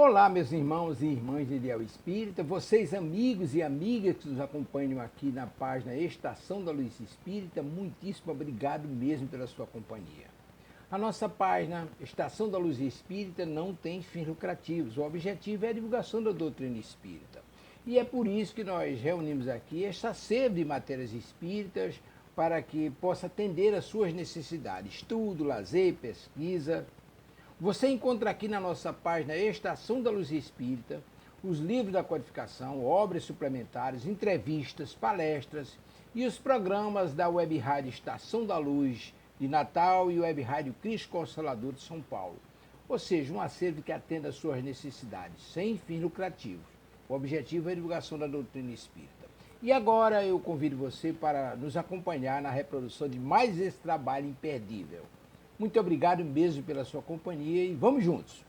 Olá, meus irmãos e irmãs de Ideal Espírita, vocês amigos e amigas que nos acompanham aqui na página Estação da Luz Espírita, muitíssimo obrigado mesmo pela sua companhia. A nossa página Estação da Luz Espírita não tem fins lucrativos, o objetivo é a divulgação da doutrina espírita. E é por isso que nós reunimos aqui esta sede de matérias espíritas para que possa atender às suas necessidades, estudo, lazer, pesquisa. Você encontra aqui na nossa página Estação da Luz Espírita os livros da codificação, obras suplementares, entrevistas, palestras e os programas da Web Rádio Estação da Luz de Natal e Web Rádio Cristo Consolador de São Paulo. Ou seja, um acervo que atenda às suas necessidades, sem fins lucrativos. O objetivo é a divulgação da doutrina espírita. E agora eu convido você para nos acompanhar na reprodução de mais esse trabalho imperdível. Muito obrigado mesmo pela sua companhia e vamos juntos!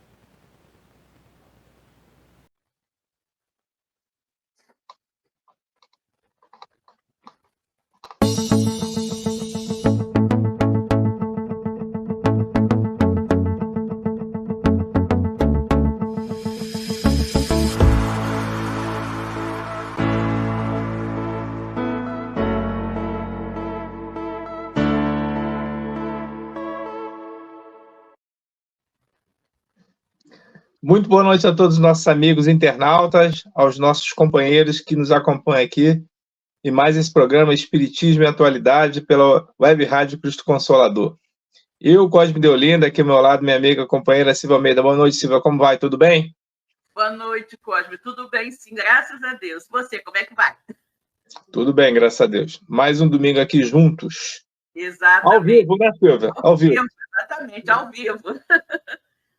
Muito boa noite a todos os nossos amigos internautas, aos nossos companheiros que nos acompanham aqui em mais esse programa Espiritismo e Atualidade pela Web Rádio Cristo Consolador. Eu, Cosme de Olinda, aqui ao meu lado, minha amiga companheira Silvia Almeida. Boa noite, Silvia, como vai? Tudo bem? Boa noite, Cosme. Tudo bem, sim, graças a Deus. Você, como é que vai? Tudo bem, graças a Deus. Mais um domingo aqui juntos. Exatamente. Ao vivo, né, Silvia? Ao vivo. Exatamente, ao vivo.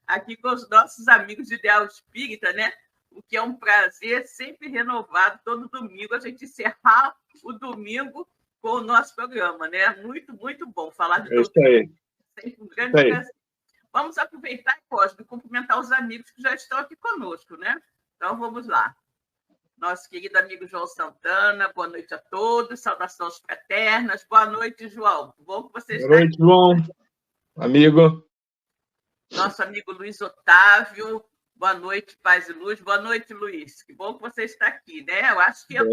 Aqui com os nossos amigos de Ideal Espírita, né? O que é um prazer sempre renovado, todo domingo, a gente encerrar o domingo com o nosso programa, né? Muito, muito bom falar de isso aí. Sempre um grande prazer. Vamos aproveitar, Cosme, e cumprimentar os amigos que já estão aqui conosco, né? Então, vamos lá. Nosso querido amigo João Santana, boa noite a todos, saudações fraternas. Boa noite, João. Bom que você está aqui. Boa noite, João. Amigo. Nosso amigo Luiz Otávio, boa noite, paz e luz. Boa noite, Luiz. Que bom que você está aqui, né? Eu acho que eu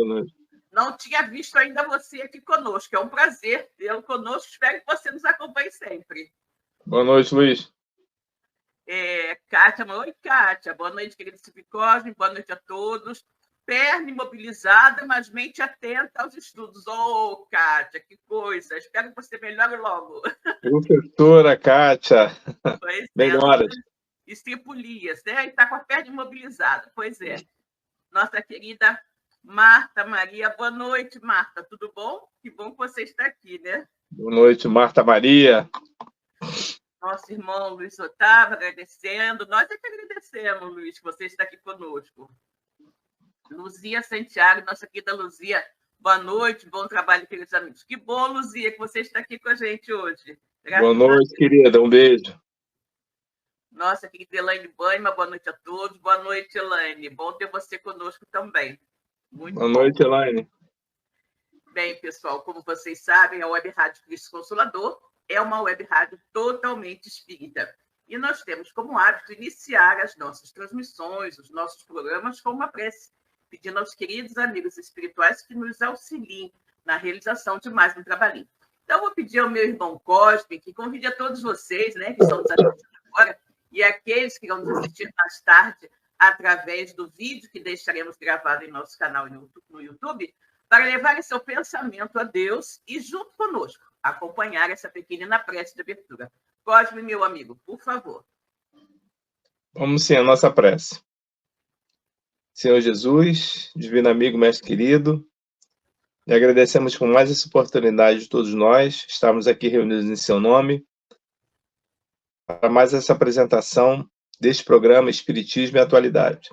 não tinha visto ainda você aqui conosco. É um prazer tê-lo conosco. Espero que você nos acompanhe sempre. Boa noite, Luiz. Kátia, oi, Kátia. Boa noite, querido Silvio Cosme. Boa noite a todos. Perna imobilizada, mas mente atenta aos estudos. Oh, Kátia, que coisa. Espero que você melhore logo. Professora Kátia. Pois melhoras. Estripulias, né? E está com a perna imobilizada. Pois é. Nossa querida Marta Maria. Boa noite, Marta. Tudo bom? Que bom que você está aqui, né? Boa noite, Marta Maria. Nosso irmão Luiz Otávio agradecendo. Nós é que agradecemos, Luiz, que você está aqui conosco. Luzia Santiago, nossa querida Luzia, boa noite, bom trabalho, queridos amigos. Que bom, Luzia, que você está aqui com a gente hoje. Boa noite, querida, um beijo. Nossa querida Elaine Banima, boa noite a todos. Boa noite, Elaine. Bom ter você conosco também. Muito boa noite, Elaine. Bem, pessoal, como vocês sabem, a Web Rádio Cristo Consolador é uma web rádio totalmente espírita. E nós temos como hábito iniciar as nossas transmissões, os nossos programas com uma prece, pedindo aos queridos amigos espirituais que nos auxiliem na realização de mais um trabalhinho. Então, eu vou pedir ao meu irmão Cosme que convide a todos vocês, né, que estão nos assistindo agora, e aqueles que vão nos assistir mais tarde, através do vídeo que deixaremos gravado em nosso canal no YouTube, para levarem seu pensamento a Deus e, junto conosco, acompanhar essa pequenina prece de abertura. Cosme, meu amigo, por favor. Vamos sim, a nossa prece. Senhor Jesus, divino amigo, mestre querido, lhe agradecemos por mais essa oportunidade de todos nós estarmos aqui reunidos em seu nome para mais essa apresentação deste programa Espiritismo e Atualidade.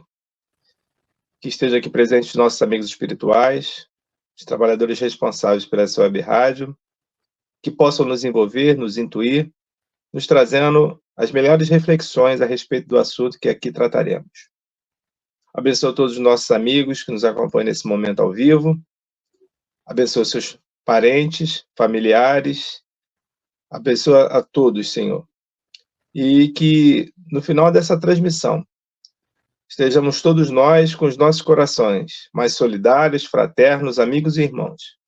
Que esteja aqui presente os nossos amigos espirituais, os trabalhadores responsáveis por essa web rádio, que possam nos envolver, nos intuir, nos trazendo as melhores reflexões a respeito do assunto que aqui trataremos. Abençoa todos os nossos amigos que nos acompanham nesse momento ao vivo. Abençoa seus parentes, familiares. Abençoa a todos, Senhor. E que, no final dessa transmissão, estejamos todos nós com os nossos corações mais solidários, fraternos, amigos e irmãos,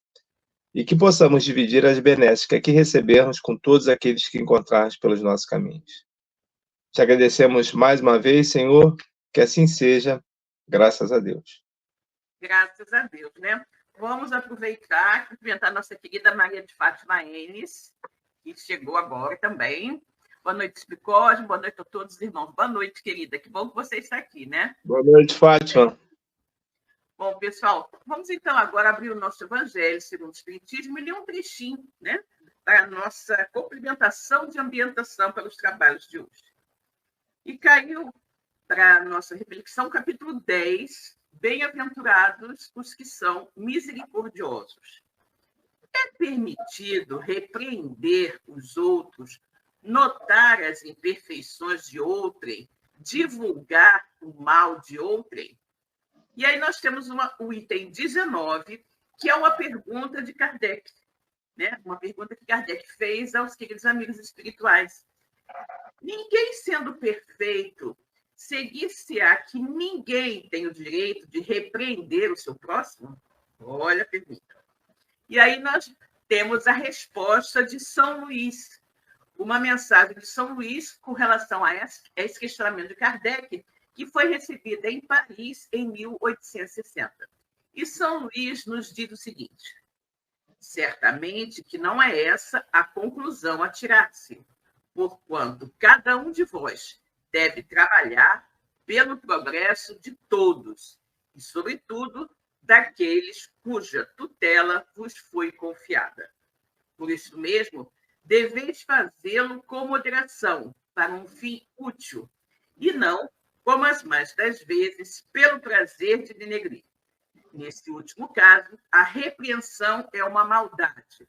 e que possamos dividir as benesses que aqui recebermos com todos aqueles que encontrarmos pelos nossos caminhos. Te agradecemos mais uma vez, Senhor, que assim seja, graças a Deus. Graças a Deus, né? Vamos aproveitar e cumprimentar a nossa querida Maria de Fátima Enes, que chegou agora também. Boa noite, Spicosmo. Boa noite a todos os irmãos. Boa noite, querida. Que bom que você está aqui, né? Boa noite, Fátima. Bom, pessoal, vamos então agora abrir o nosso Evangelho segundo o Espiritismo e ler um trechinho, né? Da nossa cumprimentação de ambientação pelos trabalhos de hoje. E caiu para a nossa reflexão, capítulo 10, Bem-aventurados os que são misericordiosos. É permitido repreender os outros, notar as imperfeições de outrem, divulgar o mal de outrem? E aí nós temos o item 19, que é uma pergunta de Kardec, né? Uma pergunta que Kardec fez aos queridos amigos espirituais. Ninguém sendo perfeito, seguir-se-á que ninguém tem o direito de repreender o seu próximo? Olha a pergunta. E aí nós temos a resposta de São Luís, uma mensagem de São Luís com relação a esse questionamento de Kardec, que foi recebida em Paris em 1860. E São Luís nos diz o seguinte: certamente que não é essa a conclusão a tirar-se, porquanto cada um de vós deve trabalhar pelo progresso de todos, e, sobretudo, daqueles cuja tutela vos foi confiada. Por isso mesmo, deveis fazê-lo com moderação, para um fim útil, e não, como as mais das vezes, pelo prazer de denegrir. Nesse último caso, a repreensão é uma maldade.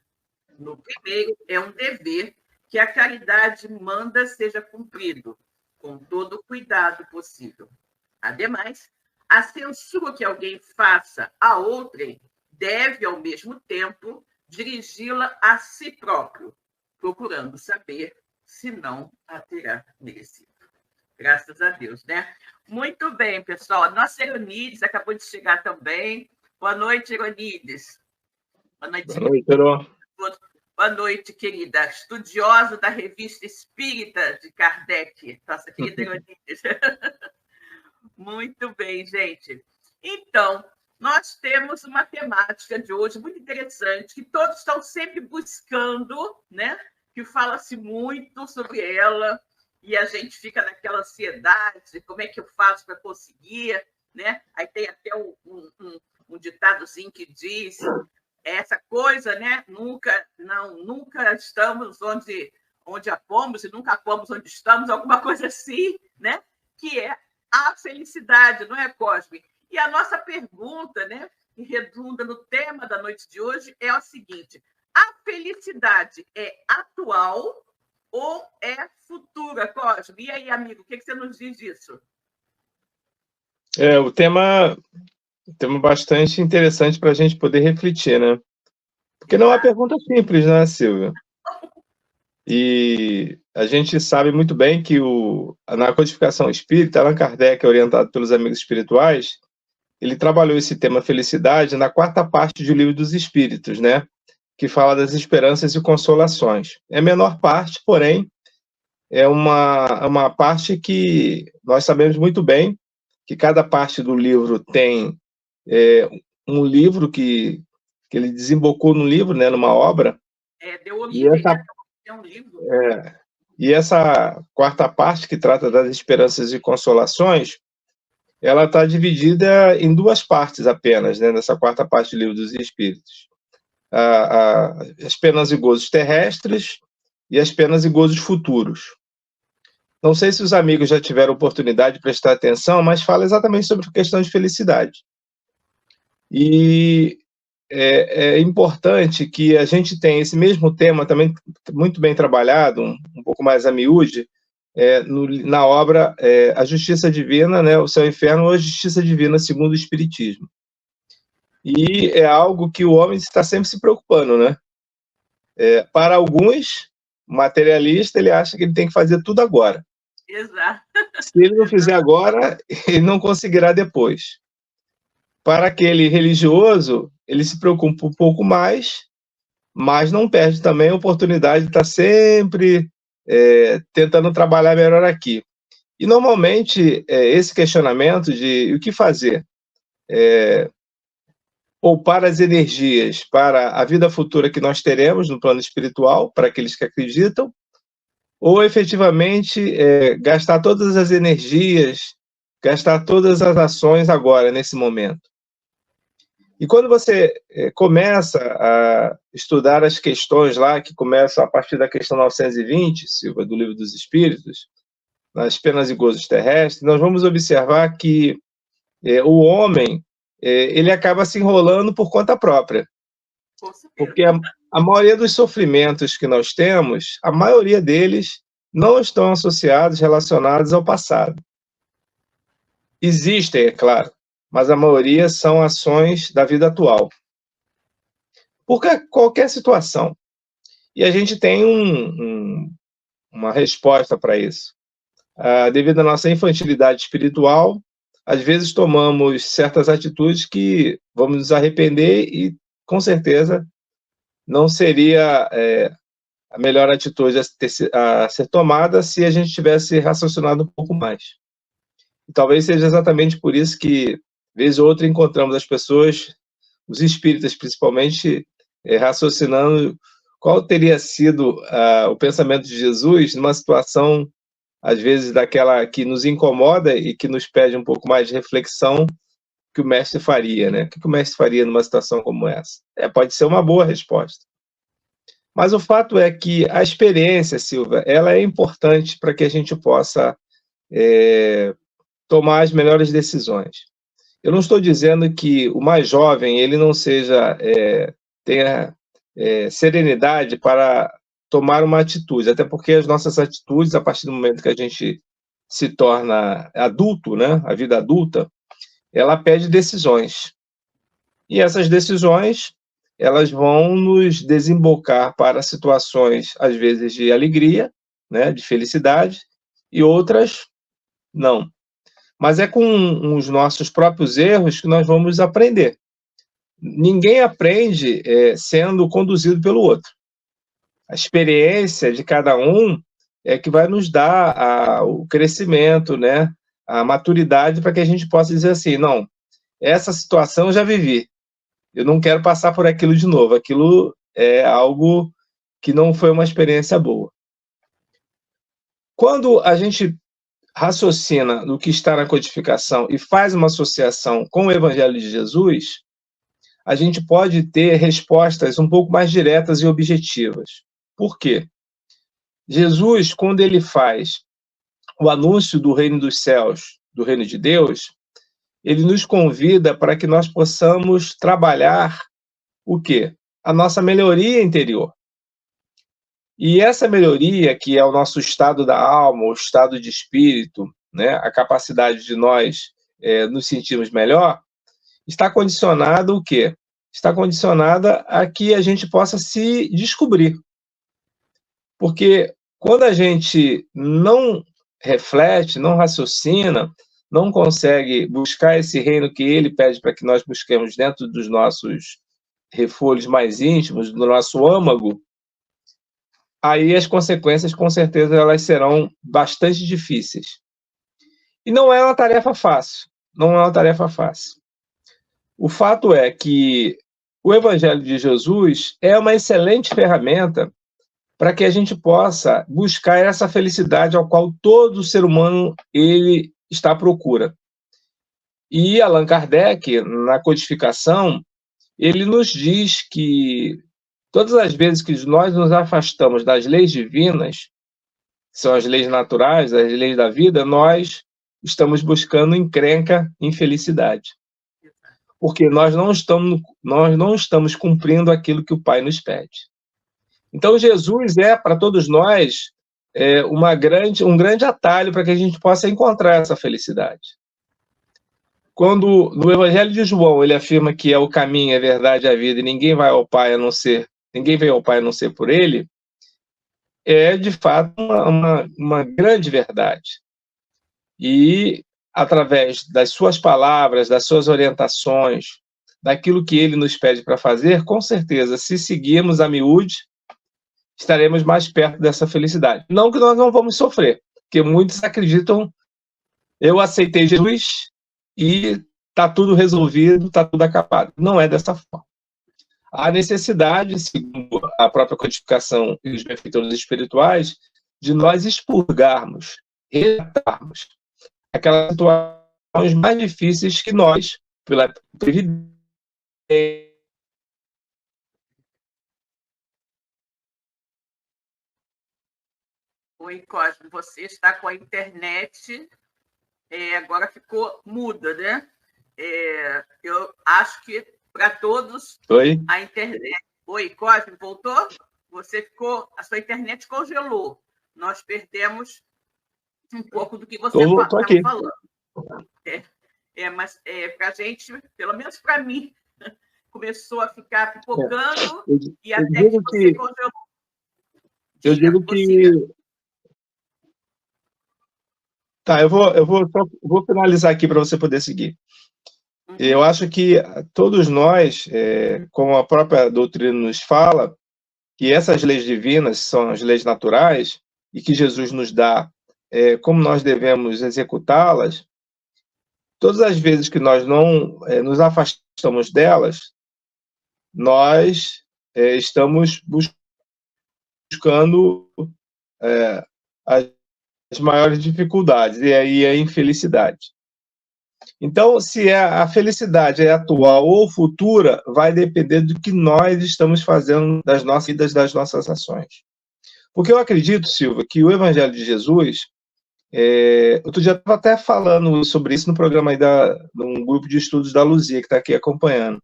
No primeiro, é um dever que a caridade manda seja cumprido, com todo o cuidado possível. Ademais, a censura que alguém faça a outrem deve, ao mesmo tempo, dirigi-la a si próprio, procurando saber se não a terá merecido. Graças a Deus, né? Muito bem, pessoal. A nossa Eronides acabou de chegar também. Boa noite, Eronides. Boa noite, Heron. Boa noite, querida. Estudiosa da Revista Espírita de Kardec. Nossa querida Eronides. Muito bem, gente. Então, nós temos uma temática de hoje muito interessante, que todos estão sempre buscando, né? Que fala-se muito sobre ela, e a gente fica naquela ansiedade, como é que eu faço para conseguir, né? Aí tem até um ditadozinho que diz essa coisa, né? Nunca estamos onde a pomos e nunca pomos onde estamos, alguma coisa assim, né? Que é a felicidade, não é, Cosme? E a nossa pergunta, né, que redunda no tema da noite de hoje, é a seguinte: a felicidade é atual ou é futura, Cosme? E aí, amigo, o que você nos diz disso? O tema bastante interessante para a gente poder refletir, né? Porque não é uma pergunta simples, né, Silvia? E a gente sabe muito bem que na codificação espírita, Allan Kardec, orientado pelos amigos espirituais, ele trabalhou esse tema felicidade na 4ª parte do Livro dos Espíritos, né? Que fala das esperanças e consolações. É a menor parte, porém, é uma parte que nós sabemos muito bem que cada parte do livro tem um livro que ele desembocou num livro, né, numa obra. Deu origem a um livro. E essa 4ª parte, que trata das esperanças e consolações, ela está dividida em 2 partes apenas, né, nessa 4ª parte do Livro dos Espíritos. As penas e gozos terrestres e as penas e gozos futuros. Não sei se os amigos já tiveram oportunidade de prestar atenção, mas fala exatamente sobre a questão de felicidade. E é importante que a gente tenha esse mesmo tema também muito bem trabalhado, um pouco mais a miúde, na obra A Justiça Divina, né, o Céu e o Inferno, ou A Justiça Divina segundo o Espiritismo. E é algo que o homem está sempre se preocupando, né? Para alguns, materialista, ele acha que ele tem que fazer tudo agora. Exato. Se ele não fizer agora, ele não conseguirá depois. Para aquele religioso, ele se preocupa um pouco mais, mas não perde também a oportunidade de estar sempre tentando trabalhar melhor aqui. E, normalmente, esse questionamento de o que fazer, poupar as energias para a vida futura que nós teremos no plano espiritual, para aqueles que acreditam, ou efetivamente gastar todas as energias, gastar todas as ações agora, nesse momento. E quando você começa a estudar as questões lá, que começam a partir da questão 920, Silva, do Livro dos Espíritos, nas penas e gozos terrestres, nós vamos observar que o homem ele acaba se enrolando por conta própria. Porque a maioria dos sofrimentos que nós temos, a maioria deles não estão associados, relacionados ao passado. Existem, é claro, mas a maioria são ações da vida atual. Por qualquer situação. E a gente tem uma resposta para isso. Devido à nossa infantilidade espiritual, às vezes tomamos certas atitudes que vamos nos arrepender e, com certeza, não seria a melhor atitude a ser tomada se a gente tivesse raciocinado um pouco mais. E talvez seja exatamente por isso que, vez ou outra, encontramos as pessoas, os espíritas principalmente, raciocinando qual teria sido o pensamento de Jesus numa situação, às vezes, daquela que nos incomoda e que nos pede um pouco mais de reflexão, que o mestre faria, né? O que o mestre faria numa situação como essa? Pode ser uma boa resposta. Mas o fato é que a experiência, Silva, ela é importante para que a gente possa tomar as melhores decisões. Eu não estou dizendo que o mais jovem ele não tenha serenidade para tomar uma atitude, até porque as nossas atitudes, a partir do momento que a gente se torna adulto, né, a vida adulta, ela pede decisões. E essas decisões, elas vão nos desembocar para situações, às vezes, de alegria, né, de felicidade, e outras não. Mas é com os nossos próprios erros que nós vamos aprender. Ninguém aprende sendo conduzido pelo outro. A experiência de cada um é que vai nos dar o crescimento, né, a maturidade para que a gente possa dizer assim, não, essa situação eu já vivi, eu não quero passar por aquilo de novo, aquilo é algo que não foi uma experiência boa. Quando a gente raciocina no que está na codificação e faz uma associação com o Evangelho de Jesus, a gente pode ter respostas um pouco mais diretas e objetivas. Por quê? Jesus, quando ele faz o anúncio do reino dos céus, do reino de Deus, ele nos convida para que nós possamos trabalhar o quê? A nossa melhoria interior. E essa melhoria, que é o nosso estado da alma, o estado de espírito, né, a capacidade de nós nos sentirmos melhor, está condicionada o quê? Está condicionada a que a gente possa se descobrir. Porque quando a gente não reflete, não raciocina, não consegue buscar esse reino que ele pede para que nós busquemos dentro dos nossos refolhos mais íntimos, do nosso âmago, aí as consequências, com certeza, elas serão bastante difíceis. E não é uma tarefa fácil. Não é uma tarefa fácil. O fato é que o Evangelho de Jesus é uma excelente ferramenta para que a gente possa buscar essa felicidade ao qual todo ser humano ele está à procura. E Allan Kardec, na codificação, ele nos diz que todas as vezes que nós nos afastamos das leis divinas, que são as leis naturais, as leis da vida, nós estamos buscando encrenca, infelicidade. Porque nós não estamos cumprindo aquilo que o Pai nos pede. Então, Jesus para todos nós, um grande atalho para que a gente possa encontrar essa felicidade. Quando, no Evangelho de João, ele afirma que é o caminho, a verdade e a vida, e ninguém veio ao Pai a não ser por ele, é, de fato, uma grande verdade. E, através das suas palavras, das suas orientações, daquilo que ele nos pede para fazer, com certeza, se seguirmos a miúde, estaremos mais perto dessa felicidade. Não que nós não vamos sofrer, porque muitos acreditam, eu aceitei Jesus e está tudo resolvido, está tudo acabado. Não é dessa forma. Há necessidade, segundo a própria codificação e os benfeitores espirituais, de nós expurgarmos, resgatarmos aquelas situações mais difíceis que nós, pela previdência. Oi, Cosme, você está com a internet, agora ficou muda, né? Eu acho que para todos Oi? a internet. Oi, Cosme, voltou? Você ficou, a sua internet congelou. Nós perdemos um pouco do que você estava falando. Mas para a gente, pelo menos para mim, começou a ficar pipocando e até que você congelou. Eu digo que... Tá, eu vou finalizar aqui para você poder seguir. Eu acho que todos nós, como a própria doutrina nos fala, que essas leis divinas são as leis naturais e que Jesus nos dá como nós devemos executá-las, todas as vezes que nós não nos afastamos delas, nós estamos buscando as maiores dificuldades, e aí a infelicidade. Então, se a felicidade é atual ou futura, vai depender do que nós estamos fazendo das nossas vidas, das nossas ações. Porque eu acredito, Silva, que o Evangelho de Jesus, outro dia eu estava até falando sobre isso no programa aí de um grupo de estudos da Luzia, que está aqui acompanhando,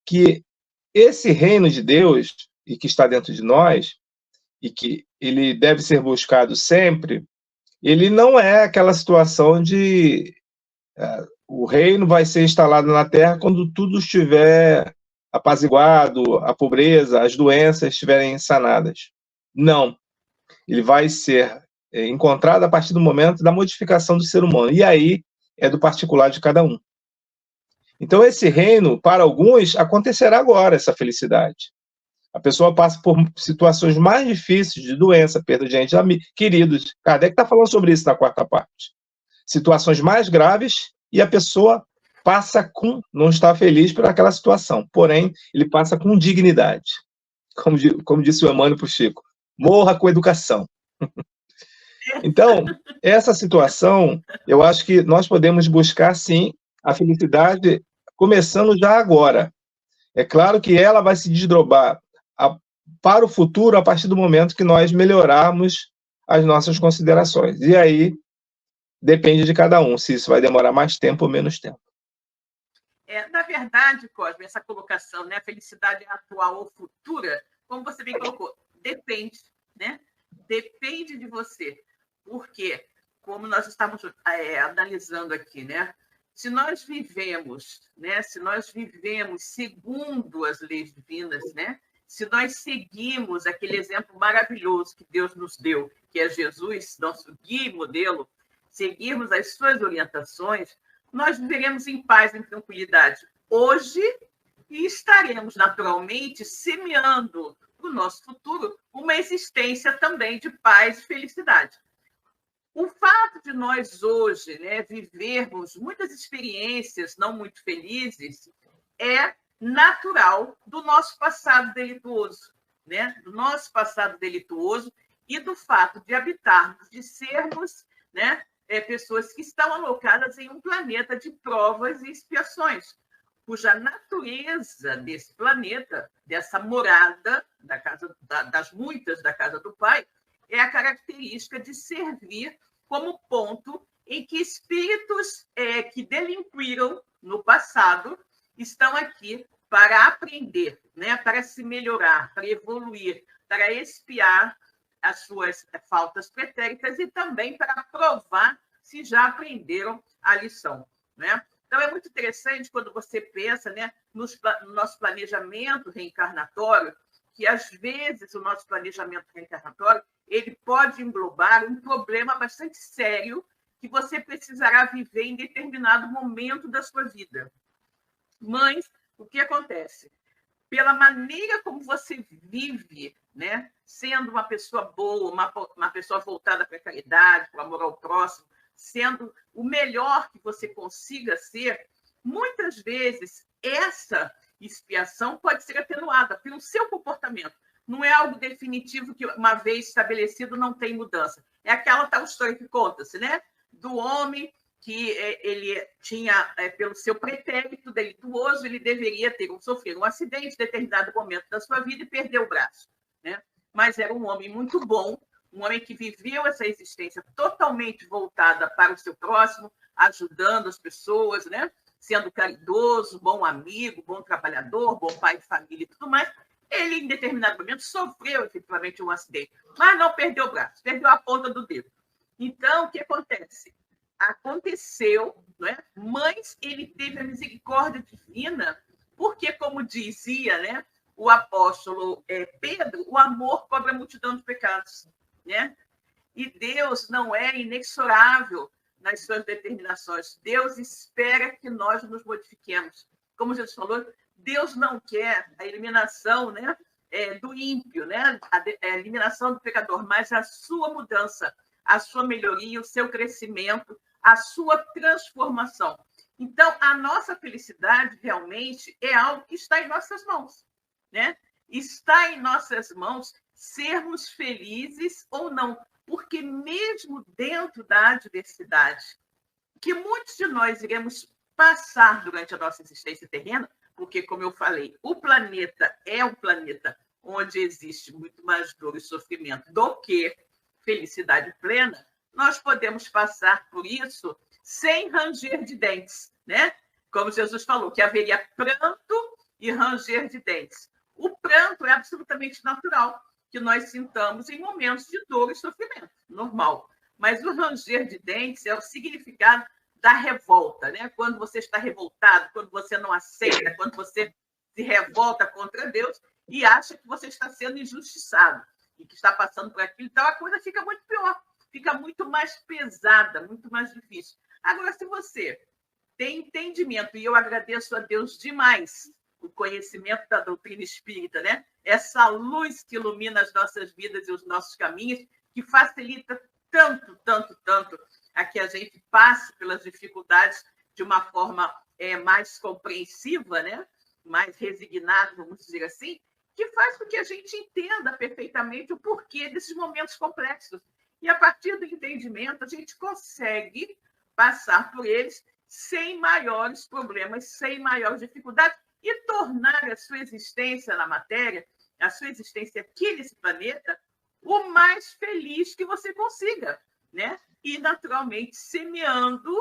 que esse reino de Deus, e que está dentro de nós, e que ele deve ser buscado sempre, ele não é aquela situação de o reino vai ser instalado na Terra quando tudo estiver apaziguado, a pobreza, as doenças estiverem sanadas. Não. Ele vai ser encontrado a partir do momento da modificação do ser humano. E aí é do particular de cada um. Então, esse reino, para alguns, acontecerá agora, essa felicidade. A pessoa passa por situações mais difíceis de doença, perda de entes queridos. Kardec está falando sobre isso na quarta parte. Situações mais graves e a pessoa não está feliz por aquela situação. Porém, ele passa com dignidade. Como disse o Emmanuel para o Chico, morra com educação. Então, essa situação, eu acho que nós podemos buscar, sim, a felicidade começando já agora. É claro que ela vai se desdobrar para o futuro a partir do momento que nós melhorarmos as nossas considerações. E aí, depende de cada um, se isso vai demorar mais tempo ou menos tempo. Na verdade, Cosme, essa colocação, né, felicidade atual ou futura, como você bem colocou, depende, né? Depende de você. Porque, como nós estamos analisando aqui, né? Se nós vivemos, né? Se nós vivemos segundo as leis divinas, né? Se nós seguimos aquele exemplo maravilhoso que Deus nos deu, que é Jesus, nosso guia e modelo, seguirmos as suas orientações, nós viveremos em paz, em tranquilidade hoje e estaremos naturalmente semeando para o nosso futuro uma existência também de paz e felicidade. O fato de nós hoje, né, vivermos muitas experiências não muito felizes é natural do nosso passado delituoso, né? Do nosso passado delituoso e do fato de habitarmos, de sermos, né, pessoas que estão alocadas em um planeta de provas e expiações, cuja natureza desse planeta, dessa morada da casa, das muitas da casa do Pai, é a característica de servir como ponto em que espíritos que delinquiram no passado estão aqui para aprender, né, para se melhorar, para evoluir, para expiar as suas faltas pretéritas e também para provar se já aprenderam a lição, né? Então, é muito interessante quando você pensa, né, no nosso planejamento reencarnatório, que, às vezes, o nosso planejamento reencarnatório ele pode englobar um problema bastante sério que você precisará viver em determinado momento da sua vida. Mas o que acontece? Pela maneira como você vive, né, sendo uma pessoa boa, uma pessoa voltada para a caridade, para o amor ao próximo, sendo o melhor que você consiga ser, muitas vezes essa expiação pode ser atenuada pelo seu comportamento. Não é algo definitivo que, uma vez estabelecido, não tem mudança. É aquela tal história que conta-se, né? Do homem que ele tinha, pelo seu pretérito delituoso, ele deveria ter sofrido um acidente em determinado momento da sua vida e perdeu o braço, né? Mas era um homem muito bom, um homem que viveu essa existência totalmente voltada para o seu próximo, ajudando as pessoas, né? Sendo caridoso, bom amigo, bom trabalhador, bom pai de família e tudo mais. Ele, em determinado momento, sofreu efetivamente um acidente, mas não perdeu o braço, perdeu a ponta do dedo. Então, o que acontece? Aconteceu, não é? Mas ele teve a misericórdia divina, porque, como dizia, né, o apóstolo Pedro, o amor cobre a multidão de pecados, né? E Deus não é inexorável nas suas determinações. Deus espera que nós nos modifiquemos. Como Jesus falou, Deus não quer a eliminação, né, do ímpio, né, a eliminação do pecador, mas a sua mudança, a sua melhoria, o seu crescimento, a sua transformação. Então, a nossa felicidade realmente é algo que está em nossas mãos, né? Está em nossas mãos sermos felizes ou não, porque mesmo dentro da adversidade, que muitos de nós iremos passar durante a nossa existência terrena, porque, como eu falei, o planeta é um planeta onde existe muito mais dor e sofrimento do que felicidade plena, nós podemos passar por isso sem ranger de dentes, né? Como Jesus falou, que haveria pranto e ranger de dentes. O pranto é absolutamente natural que nós sintamos em momentos de dor e sofrimento, normal. Mas o ranger de dentes é o significado da revolta, né? Quando você está revoltado, quando você não aceita, quando você se revolta contra Deus e acha que você está sendo injustiçado e que está passando por aquilo, então a coisa fica muito pior, fica muito mais pesada, muito mais difícil. Agora, se você tem entendimento, e eu agradeço a Deus demais o conhecimento da doutrina espírita, né? Essa luz que ilumina as nossas vidas e os nossos caminhos, que facilita tanto, tanto, tanto a que a gente passe pelas dificuldades de uma forma mais compreensiva, né? Mais resignada, vamos dizer assim, que faz com que a gente entenda perfeitamente o porquê desses momentos complexos. E, a partir do entendimento, a gente consegue passar por eles sem maiores problemas, sem maiores dificuldades, e tornar a sua existência na matéria, a sua existência aqui nesse planeta, o mais feliz que você consiga, né? E, naturalmente, semeando,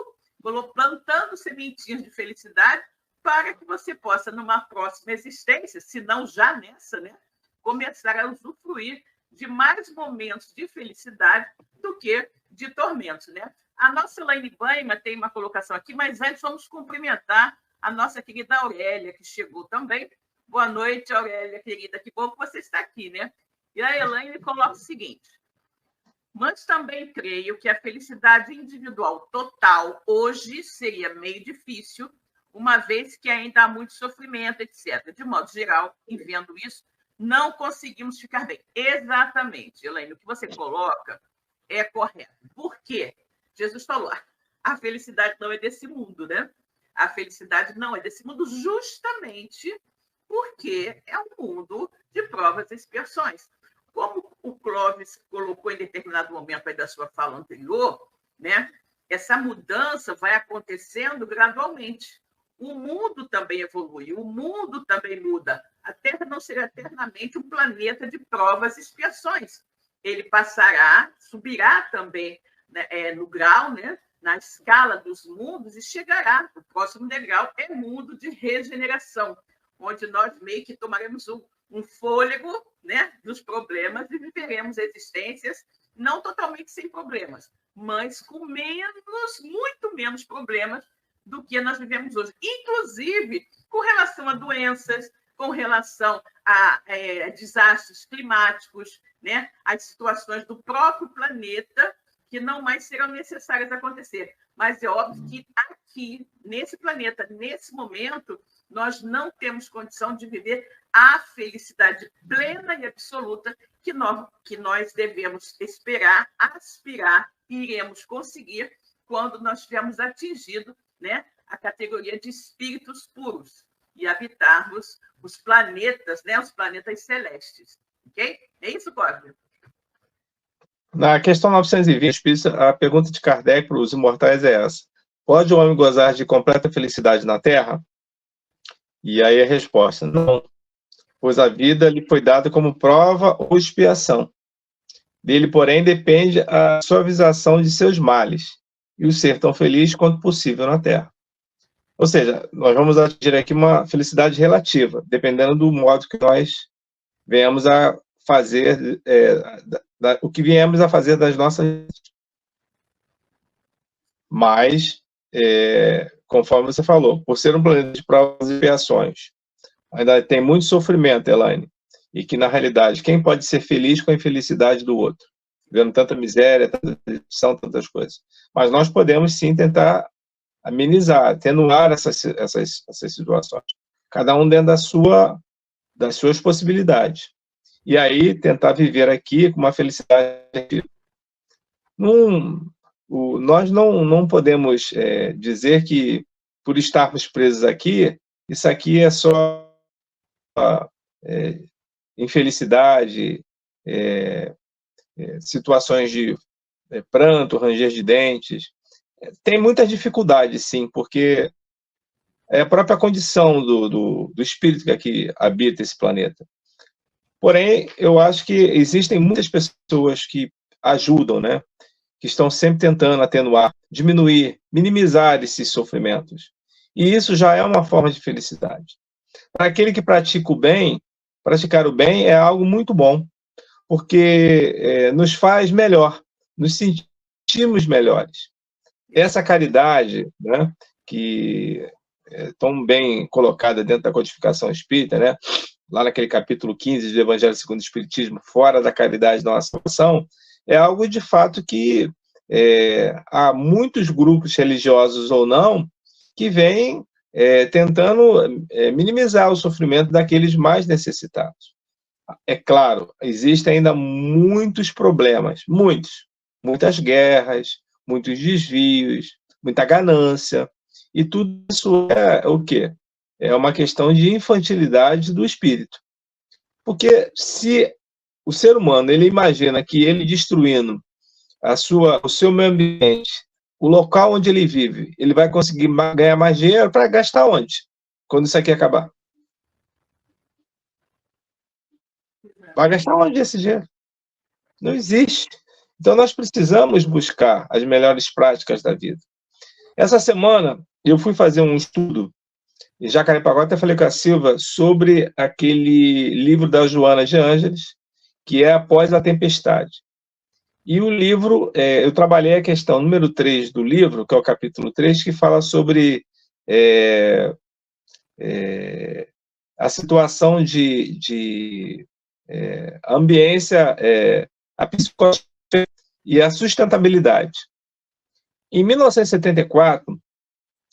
plantando sementinhas de felicidade para que você possa, numa próxima existência, se não já nessa, né, começar a usufruir de mais momentos de felicidade do que de tormentos, né? A nossa Elaine Baima tem uma colocação aqui, mas antes vamos cumprimentar a nossa querida Aurélia, que chegou também. Boa noite, Aurélia, querida. Que bom que você está aqui, né? E a Elaine coloca o seguinte: mas também creio que a felicidade individual total hoje seria meio difícil, uma vez que ainda há muito sofrimento, etc. De modo geral, e vendo isso, não conseguimos ficar bem. Exatamente, Elaine, o que você coloca é correto. Por quê? Jesus falou, a felicidade não é desse mundo, né? A felicidade não é desse mundo justamente porque é um mundo de provas e expiações. Como o Clóvis colocou em determinado momento aí da sua fala anterior, né? Essa mudança vai acontecendo gradualmente. O mundo também evolui, o mundo também muda. A Terra não será eternamente um planeta de provas e expiações. Ele passará, subirá também, né, no grau, né, na escala dos mundos, e chegará. O próximo degrau é mundo de regeneração, onde nós meio que tomaremos um fôlego, né, dos problemas e viveremos existências não totalmente sem problemas, mas com muito menos problemas do que nós vivemos hoje, inclusive com relação a doenças, com relação a desastres climáticos, né? As situações do próprio planeta que não mais serão necessárias acontecer. Mas é óbvio que aqui, nesse planeta, nesse momento, nós não temos condição de viver a felicidade plena e absoluta que nós devemos esperar, aspirar e iremos conseguir quando nós tivermos atingido, né, a categoria de espíritos puros e habitarmos os planetas, né, os planetas celestes. Ok? É isso, Cosme? Na questão 920, a pergunta de Kardec para os imortais é essa: pode o homem gozar de completa felicidade na Terra? E aí a resposta: não, pois a vida lhe foi dada como prova ou expiação. Dele, porém, depende a suavização de seus males e o ser tão feliz quanto possível na Terra. Ou seja, nós vamos atingir aqui uma felicidade relativa, dependendo do modo que nós venhamos a fazer, o que viemos a fazer das nossas... Mas, conforme você falou, por ser um planeta de provas e expiações, ainda tem muito sofrimento, Elaine, e que, na realidade, quem pode ser feliz com a infelicidade do outro? Vendo tanta miséria, tanta decepção, tantas coisas. Mas nós podemos, sim, tentar amenizar, atenuar essas situações. Cada um dentro das suas possibilidades. E aí, tentar viver aqui com uma felicidade. Nós não podemos dizer que, por estarmos presos aqui, isso aqui é só infelicidade, situações de pranto, ranger de dentes. Tem muitas dificuldades, sim, porque é a própria condição do espírito que aqui habita esse planeta. Porém, eu acho que existem muitas pessoas que ajudam, né? Que estão sempre tentando atenuar, diminuir, minimizar esses sofrimentos. E isso já é uma forma de felicidade. Para aquele que pratica o bem, praticar o bem é algo muito bom, porque nos faz melhor, nos sentimos melhores. Essa caridade, né, que é tão bem colocada dentro da codificação espírita, né, lá naquele capítulo 15 do Evangelho segundo o Espiritismo, fora da caridade não há salvação, é algo de fato que há muitos grupos religiosos ou não que vêm tentando minimizar o sofrimento daqueles mais necessitados. É claro, existem ainda muitos problemas, muitas guerras, muitos desvios, muita ganância, e tudo isso é o quê? É uma questão de infantilidade do espírito. Porque se o ser humano ele imagina que ele destruindo o seu meio ambiente, o local onde ele vive, ele vai conseguir ganhar mais dinheiro para gastar onde? Quando isso aqui acabar? Vai gastar onde esse dinheiro? Não existe. Então, nós precisamos buscar as melhores práticas da vida. Essa semana, eu fui fazer um estudo em Jacarepaguá, até falei com a Silva, sobre aquele livro da Joana de Ângeles, que é Após a Tempestade. E o livro, eu trabalhei a questão número 3 do livro, que é o capítulo 3, que fala sobre a situação de ambiência, a psicologia e a sustentabilidade. Em 1974,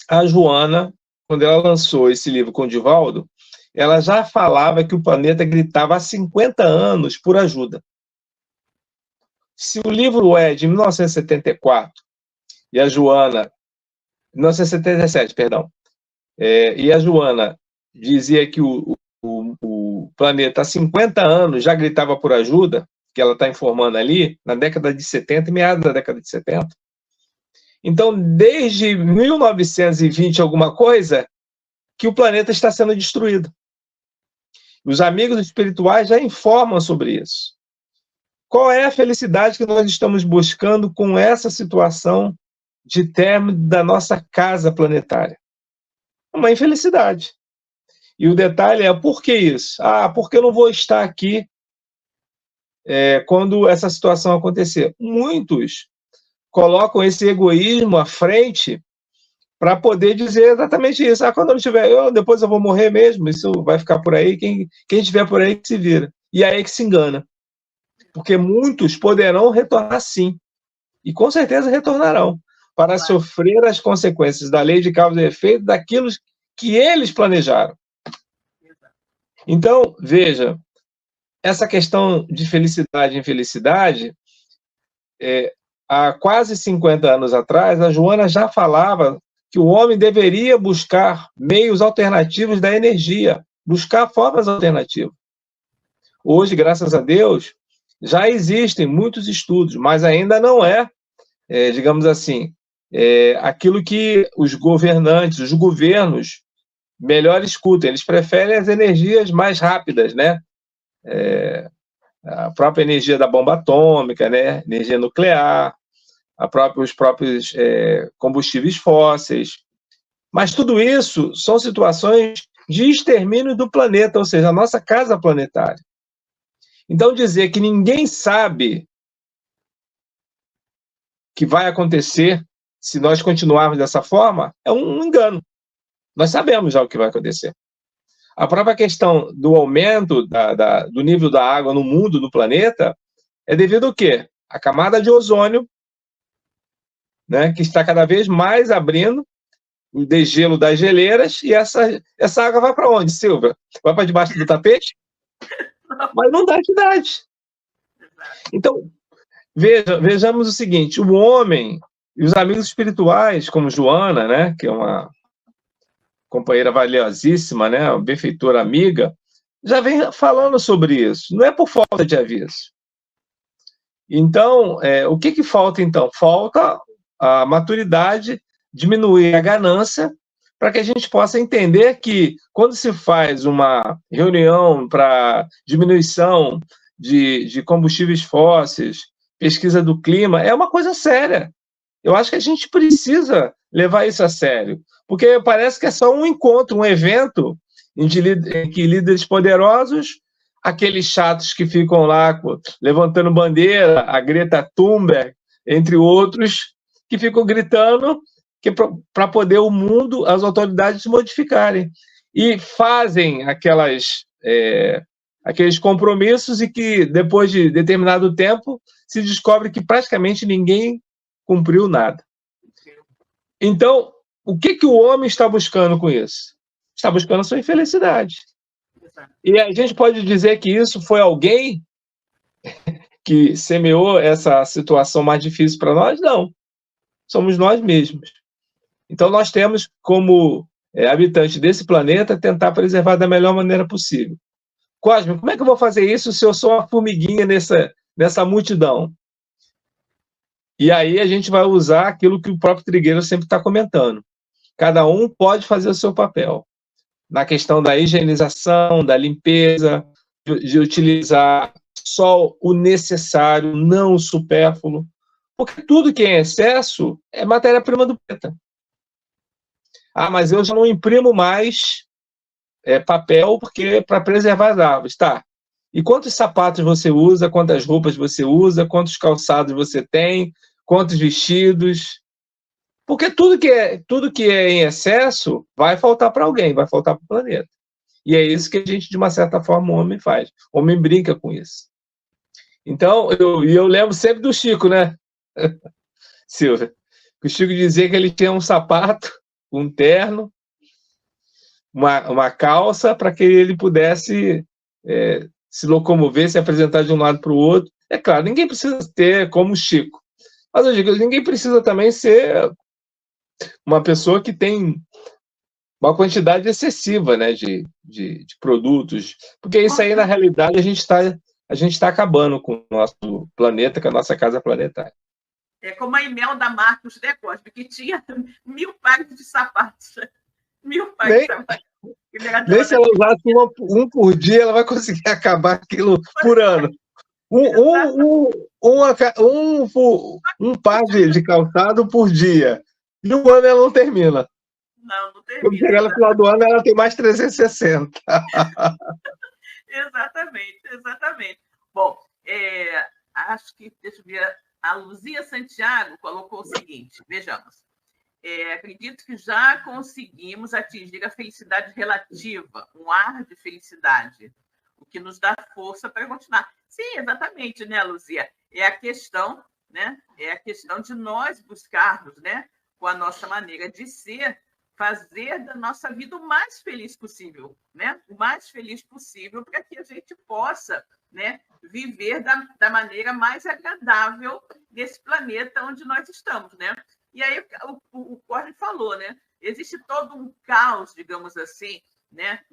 a Joana, quando ela lançou esse livro com o Divaldo, ela já falava que o planeta gritava há 50 anos por ajuda. Se o livro é de 1974, e a Joana... 1977, perdão. E a Joana dizia que o planeta há 50 anos já gritava por ajuda, que ela está informando ali, na década de 70, meados da década de 70. Então, desde 1920 alguma coisa, que o planeta está sendo destruído. Os amigos espirituais já informam sobre isso. Qual é a felicidade que nós estamos buscando com essa situação de término da nossa casa planetária? Uma infelicidade. E o detalhe é, por que isso? Porque eu não vou estar aqui quando essa situação acontecer. Muitos colocam esse egoísmo à frente para poder dizer exatamente isso. Quando eu não tiver, depois eu vou morrer mesmo, isso vai ficar por aí, quem estiver por aí que se vira. E aí que se engana. Porque muitos poderão retornar sim, e com certeza retornarão, para sofrer as consequências da lei de causa e efeito daquilo que eles planejaram. Então, veja, essa questão de felicidade e infelicidade, há quase 50 anos atrás, a Joana já falava que o homem deveria buscar meios alternativos da energia, buscar formas alternativas. Hoje, graças a Deus, já existem muitos estudos, mas ainda não digamos assim, aquilo que os governantes, os governos, melhor escutam. Eles preferem as energias mais rápidas, né? A própria energia da bomba atômica, né? Energia nuclear, os próprios combustíveis fósseis. Mas tudo isso são situações de extermínio do planeta, ou seja, a nossa casa planetária. Então, dizer que ninguém sabe que vai acontecer se nós continuarmos dessa forma é um engano. Nós sabemos já o que vai acontecer. A própria questão do aumento do nível da água no mundo, no planeta, é devido ao quê? A camada de ozônio, né, que está cada vez mais abrindo o degelo das geleiras, e essa água vai para onde, Silvia? Vai para debaixo do tapete? Mas não dá cidade. Então, vejamos o seguinte, o homem e os amigos espirituais, como Joana, né, que é uma companheira valiosíssima, né, uma benfeitora amiga, já vem falando sobre isso. Não é por falta de aviso. Então, o que falta, então? Falta a maturidade, diminuir a ganância, para que a gente possa entender que, quando se faz uma reunião para diminuição de combustíveis fósseis, pesquisa do clima, é uma coisa séria. Eu acho que a gente precisa levar isso a sério, porque parece que é só um encontro, um evento em que líderes poderosos, aqueles chatos que ficam lá levantando bandeira, a Greta Thunberg, entre outros, que ficam gritando que para poder o mundo, as autoridades se modificarem. E fazem aqueles compromissos e que, depois de determinado tempo, se descobre que praticamente ninguém cumpriu nada. Então, o que o homem está buscando com isso? Está buscando a sua infelicidade. E a gente pode dizer que isso foi alguém que semeou essa situação mais difícil para nós? Não. Somos nós mesmos. Então, nós temos, como habitantes desse planeta, tentar preservar da melhor maneira possível. Cosme, como é que eu vou fazer isso se eu sou uma formiguinha nessa multidão? E aí a gente vai usar aquilo que o próprio Trigueiro sempre está comentando. Cada um pode fazer o seu papel. Na questão da higienização, da limpeza, de utilizar só o necessário, não o supérfluo. Porque tudo que é em excesso é matéria-prima do planeta. Mas eu já não imprimo mais papel porque para preservar as árvores. Tá. E quantos sapatos você usa, quantas roupas você usa, quantos calçados você tem, quantos vestidos? Porque tudo que é em excesso vai faltar para alguém, vai faltar para o planeta. E é isso que a gente, de uma certa forma, o homem faz. O homem brinca com isso. Então, eu lembro sempre do Chico, né, Silvia? O Chico dizia que ele tinha um sapato, um terno, uma calça, para que ele pudesse se locomover, se apresentar de um lado para o outro. É claro, ninguém precisa ter como o Chico. Mas eu digo, ninguém precisa também ser uma pessoa que tem uma quantidade excessiva, né, de produtos. Porque isso aí, na realidade, a gente está acabando com o nosso planeta, com a nossa casa planetária. É como a Imelda Marcos, né, Cosme, que tinha 1000 pares de sapatos. 1000 pares de sapatos. Nem se ela usasse um por dia, ela vai conseguir acabar aquilo por ano. Um par de calçado por dia. E um ano ela não termina. Não termina. Quando chegar no final do ano, ela tem mais 360. Exatamente. Bom, acho que, deixa eu ver, a Luzia Santiago colocou o seguinte, vejamos. acredito que já conseguimos atingir a felicidade relativa, um ar de felicidade, o que nos dá força para continuar. Sim, exatamente, né, Luzia? É a questão, né? É a questão de nós buscarmos, né, com a nossa maneira de ser, fazer da nossa vida o mais feliz possível, né? O mais feliz possível para que a gente possa, né, viver da maneira mais agradável nesse planeta onde nós estamos, né? E aí o Cosme falou, né? Existe todo um caos, digamos assim, né,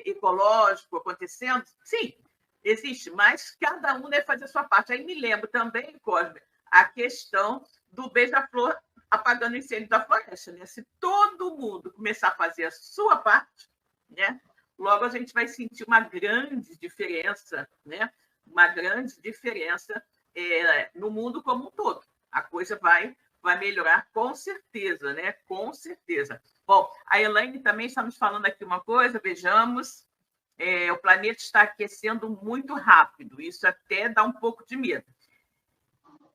ecológico acontecendo. Sim, existe, mas cada um deve fazer a sua parte. Aí me lembro também, Cosme, a questão do beija-flor apagando o incêndio da floresta, né? Se todo mundo começar a fazer a sua parte, né, logo a gente vai sentir uma grande diferença, né? Uma grande diferença no mundo como um todo. A coisa vai melhorar com certeza, né? Com certeza. Bom, a Elaine também está nos falando aqui uma coisa, vejamos. O planeta está aquecendo muito rápido, isso até dá um pouco de medo.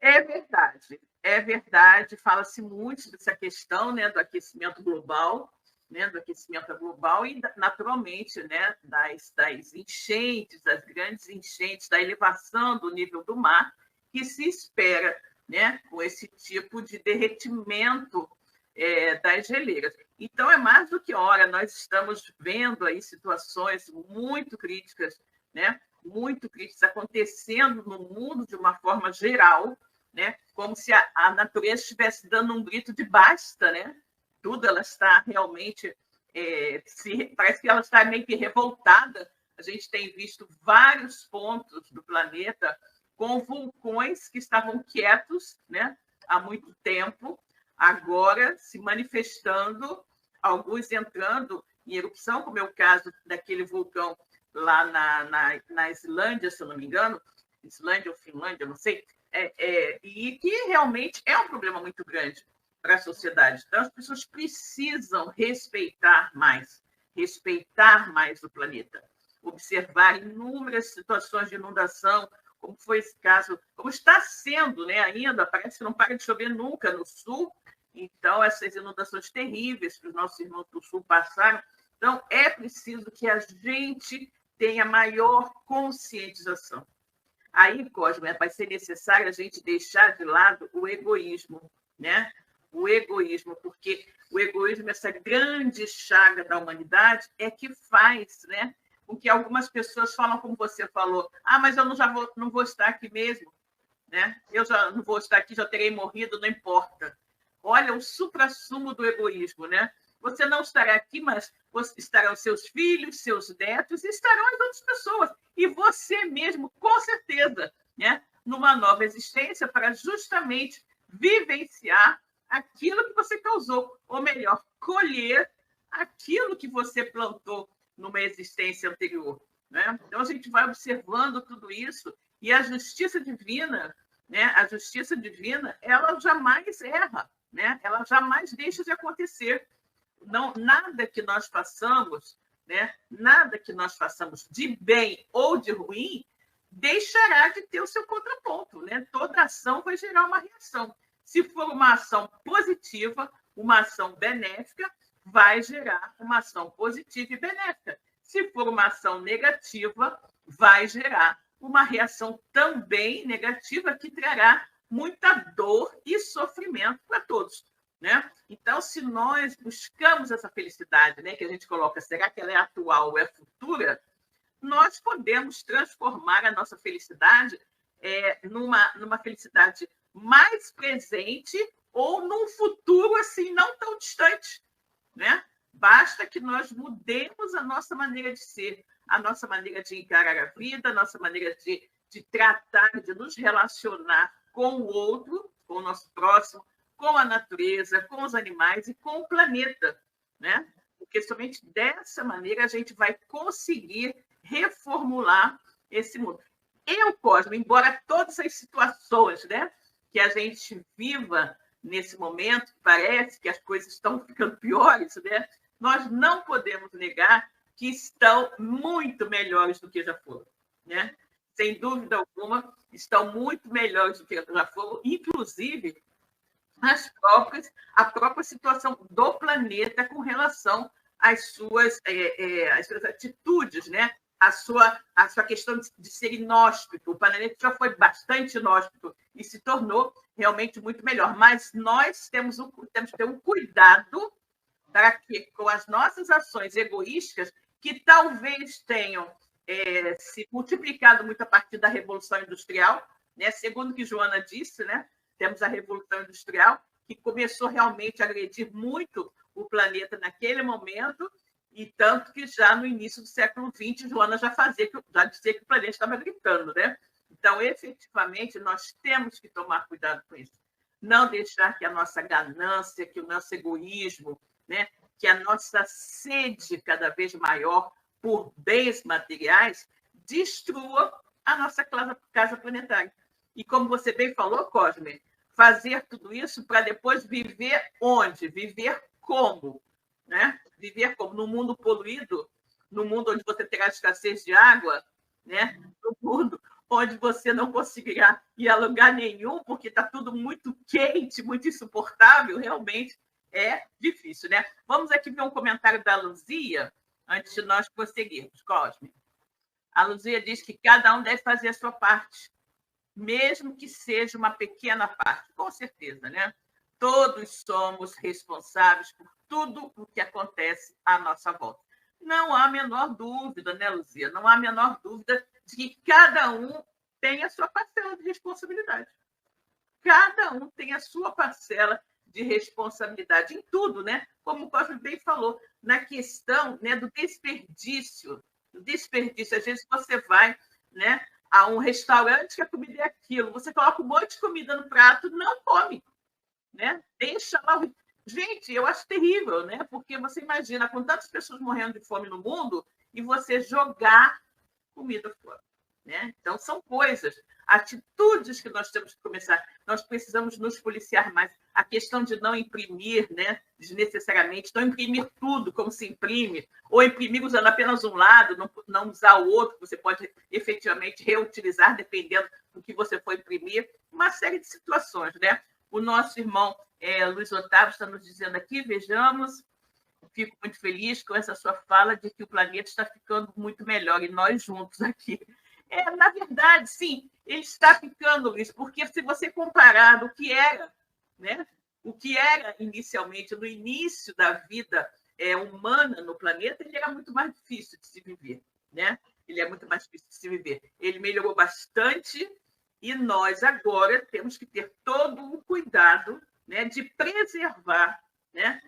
É verdade, fala-se muito dessa questão, né, do aquecimento global, e, naturalmente, né, das enchentes, das grandes enchentes, da elevação do nível do mar, que se espera, né, com esse tipo de derretimento das geleiras. Então, é mais do que hora, nós estamos vendo aí situações muito críticas, né, muito críticas acontecendo no mundo de uma forma geral, né, como se a natureza estivesse dando um grito de basta, né? Tudo ela está realmente, parece que ela está meio que revoltada. A gente tem visto vários pontos do planeta com vulcões que estavam quietos, né, há muito tempo, agora se manifestando, alguns entrando em erupção, como é o caso daquele vulcão lá na Islândia, se eu não me engano, Islândia ou Finlândia, não sei, e que realmente é um problema muito grande para a sociedade. Então, as pessoas precisam respeitar mais o planeta, observar inúmeras situações de inundação, como foi esse caso, como está sendo, né, ainda, parece que não para de chover nunca no sul, então essas inundações terríveis que os nossos irmãos do sul passaram. Então, é preciso que a gente tenha maior conscientização. Aí, Cosme, vai ser necessário a gente deixar de lado o egoísmo, né? O egoísmo, porque o egoísmo, essa grande chaga da humanidade, é que faz, né, com que algumas pessoas falam, como você falou, mas eu não vou estar aqui mesmo, né? Eu já não vou estar aqui, já terei morrido, não importa. Olha o suprassumo do egoísmo, né? Você não estará aqui, mas estarão seus filhos, seus netos, e estarão as outras pessoas. E você mesmo, com certeza, né, numa nova existência, para justamente vivenciar aquilo que você causou, ou melhor, colher aquilo que você plantou numa existência anterior, né? Então, a gente vai observando tudo isso, e a justiça divina, né, ela jamais erra, né? Ela jamais deixa de acontecer. Não, nada que nós façamos, né, nada que nós façamos de bem ou de ruim deixará de ter o seu contraponto, né? Toda ação vai gerar uma reação. Se for uma ação positiva, uma ação benéfica, vai gerar uma ação positiva e benéfica. Se for uma ação negativa, vai gerar uma reação também negativa que trará muita dor e sofrimento para todos, né? Então, se nós buscamos essa felicidade, né, que a gente coloca, será que ela é atual ou é futura? Nós podemos transformar a nossa felicidade numa felicidade mais presente ou num futuro assim não tão distante, né? Basta que nós mudemos a nossa maneira de ser, a nossa maneira de encarar a vida, a nossa maneira de tratar, de nos relacionar com o outro, com o nosso próximo, com a natureza, com os animais e com o planeta, né? Porque somente dessa maneira a gente vai conseguir reformular esse mundo. Cosme, embora todas as situações, né, que a gente viva nesse momento, parece que as coisas estão ficando piores, né? Nós não podemos negar que estão muito melhores do que já foram, né? Sem dúvida alguma, estão muito melhores do que já foram, inclusive a própria situação do planeta com relação às suas atitudes, né? A sua questão de ser inóspito. O planeta já foi bastante inóspito e se tornou realmente muito melhor. Mas nós temos que ter um cuidado para que, com as nossas ações egoístas, que talvez tenham se multiplicado muito a partir da Revolução Industrial, né? Segundo o que Joana disse, né? Temos a Revolução Industrial, que começou realmente a agredir muito o planeta naquele momento, e tanto que já no início do século XX, Joana já dizia que o planeta estava gritando, né? Então, efetivamente, nós temos que tomar cuidado com isso. Não deixar que a nossa ganância, que o nosso egoísmo, né? Que a nossa sede cada vez maior por bens materiais destrua a nossa casa planetária. E como você bem falou, Cosme, fazer tudo isso para depois viver onde? Viver como? Né? Viver como? No mundo poluído, no mundo onde você terá escassez de água, né? No mundo onde você não conseguirá ir a lugar nenhum, porque está tudo muito quente, muito insuportável, realmente é difícil, né? Vamos aqui ver um comentário da Luzia, antes de nós prosseguirmos, Cosme. A Luzia diz que cada um deve fazer a sua parte, mesmo que seja uma pequena parte, com certeza, né? Todos somos responsáveis por tudo o que acontece à nossa volta. Não há a menor dúvida, né, Luzia? Não há a menor dúvida de que cada um tem a sua parcela de responsabilidade. Cada um tem a sua parcela de responsabilidade em tudo, né? Como o Cosme bem falou, na questão, né, do desperdício. Às vezes você vai, né, a um restaurante que a comida é aquilo, você coloca um monte de comida no prato, não come, né? Deixa lá. Gente, eu acho terrível, né? Porque você imagina, com tantas pessoas morrendo de fome no mundo, e você jogar comida fora, né? Então, são coisas, atitudes que nós temos que começar. Nós precisamos nos policiar mais. A questão de não imprimir, né, desnecessariamente, não imprimir tudo como se imprime, ou imprimir usando apenas um lado, não usar o outro, que você pode efetivamente reutilizar, dependendo do que você for imprimir. Uma série de situações, né? O nosso irmão Luiz Otávio está nos dizendo aqui, vejamos, fico muito feliz com essa sua fala de que o planeta está ficando muito melhor, e nós juntos aqui. Na verdade, sim, ele está ficando, Luiz, porque se você comparar o que era, né, o que era inicialmente, no início da vida humana no planeta, ele era muito mais difícil de se viver, né? Ele é muito mais difícil de se viver. Ele melhorou bastante e nós agora temos que ter todo o cuidado, né, de preservar, né,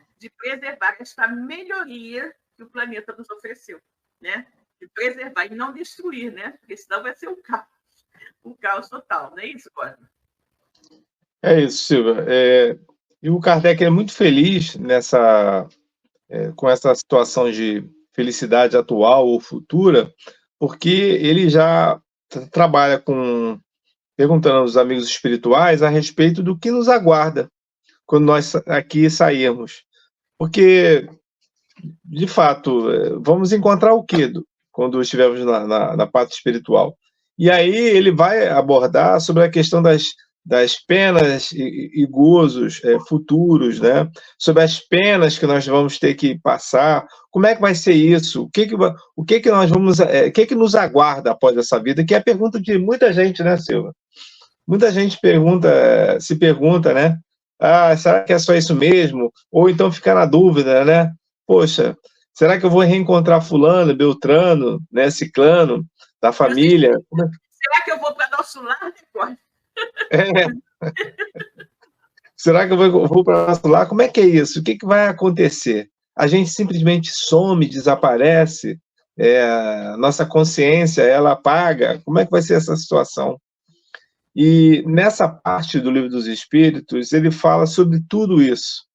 esta melhoria que o planeta nos ofereceu, né? De preservar e não destruir, né? Porque senão vai ser um caos total, não é isso, Cosme? É isso, Silvia. E o Kardec é muito feliz com essa situação de felicidade atual ou futura, porque ele já trabalha perguntando aos amigos espirituais a respeito do que nos aguarda quando nós aqui sairmos. Porque, de fato, vamos encontrar o quê quando estivermos na parte espiritual? E aí ele vai abordar sobre a questão das penas e gozos futuros, né? Sobre as penas que nós vamos ter que passar. Como é que vai ser isso? O que nós vamos, o que nos aguarda após essa vida? Que é a pergunta de muita gente, né, Silva? Muita gente se pergunta, né? Será que é só isso mesmo? Ou então fica na dúvida, né? Poxa, será que eu vou reencontrar fulano, beltrano, né, ciclano, da família? Será que eu vou para nosso lar depois? Será que eu vou para nosso lar? Como é que é isso? O que vai acontecer? A gente simplesmente some, desaparece? Nossa consciência, ela apaga? Como é que vai ser essa situação? E nessa parte do Livro dos Espíritos, ele fala sobre tudo isso,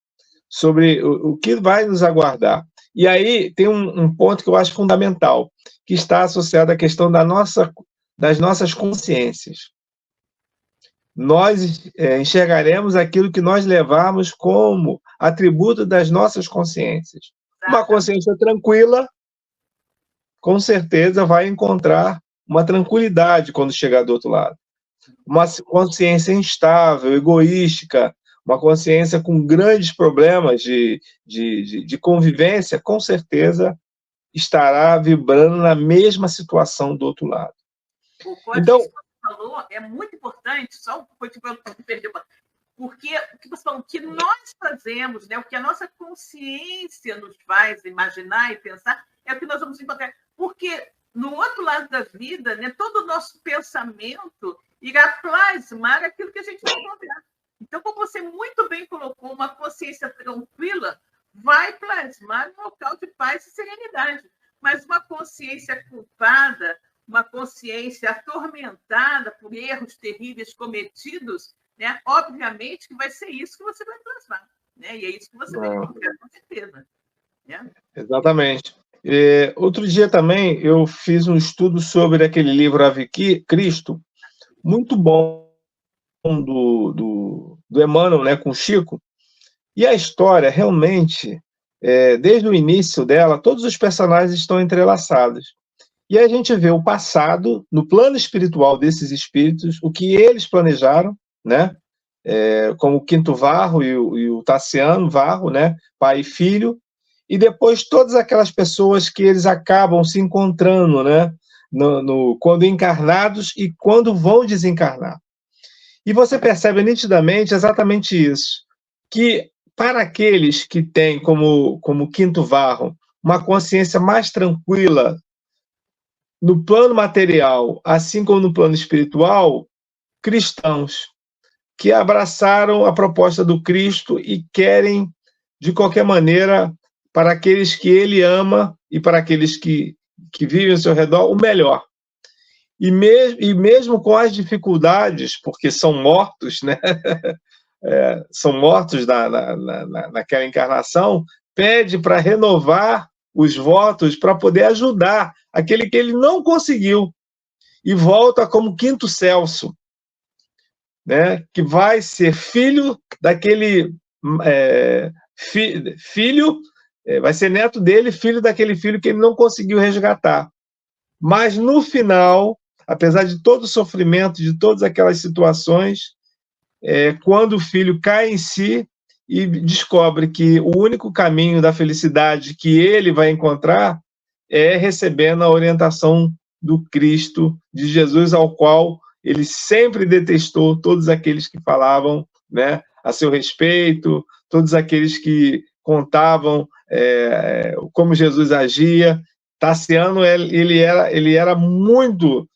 sobre o que vai nos aguardar. E aí tem um ponto que eu acho fundamental, que está associado à questão das nossas consciências. Nós enxergaremos aquilo que nós levarmos como atributo das nossas consciências. Uma consciência tranquila, com certeza vai encontrar uma tranquilidade quando chegar do outro lado. Uma consciência instável, egoística, uma consciência com grandes problemas de convivência, com certeza estará vibrando na mesma situação do outro lado. Então, isso que você falou é muito importante, só perder porque o que você falou, o que nós fazemos, né, o que a nossa consciência nos faz imaginar e pensar, é o que nós vamos encontrar. Porque no outro lado da vida, né, todo o nosso pensamento irá plasmar aquilo que a gente vai encontrar. Então, como você muito bem colocou, uma consciência tranquila vai plasmar um local de paz e serenidade. Mas uma consciência culpada, uma consciência atormentada por erros terríveis cometidos, né, obviamente que vai ser isso que você vai plasmar. Né? E é isso que você vai encontrar, com certeza. Né? Exatamente. Outro dia também eu fiz um estudo sobre aquele livro Ave Cristo, muito bom, do Emmanuel, né, com Chico, e a história realmente, desde o início dela, todos os personagens estão entrelaçados. E a gente vê o passado, no plano espiritual desses espíritos, o que eles planejaram, né, como o Quinto Varro e o Tassiano Varro, né, pai e filho, e depois todas aquelas pessoas que eles acabam se encontrando, né, quando encarnados e quando vão desencarnar. E você percebe nitidamente exatamente isso, que para aqueles que têm como Quinto Varro uma consciência mais tranquila no plano material, assim como no plano espiritual, cristãos que abraçaram a proposta do Cristo e querem, de qualquer maneira, para aqueles que ele ama e para aqueles que vivem ao seu redor, o melhor. E mesmo com as dificuldades, porque são mortos, né? São mortos naquela encarnação, pede para renovar os votos para poder ajudar aquele que ele não conseguiu e volta como Quinto Celso, né? Que vai ser filho daquele filho, vai ser neto dele, filho daquele filho que ele não conseguiu resgatar. Mas no final, apesar de todo o sofrimento, de todas aquelas situações, quando o filho cai em si e descobre que o único caminho da felicidade que ele vai encontrar é recebendo a orientação do Cristo, de Jesus, ao qual ele sempre detestou todos aqueles que falavam, né, a seu respeito, todos aqueles que contavam como Jesus agia. Tassiano, ele era muito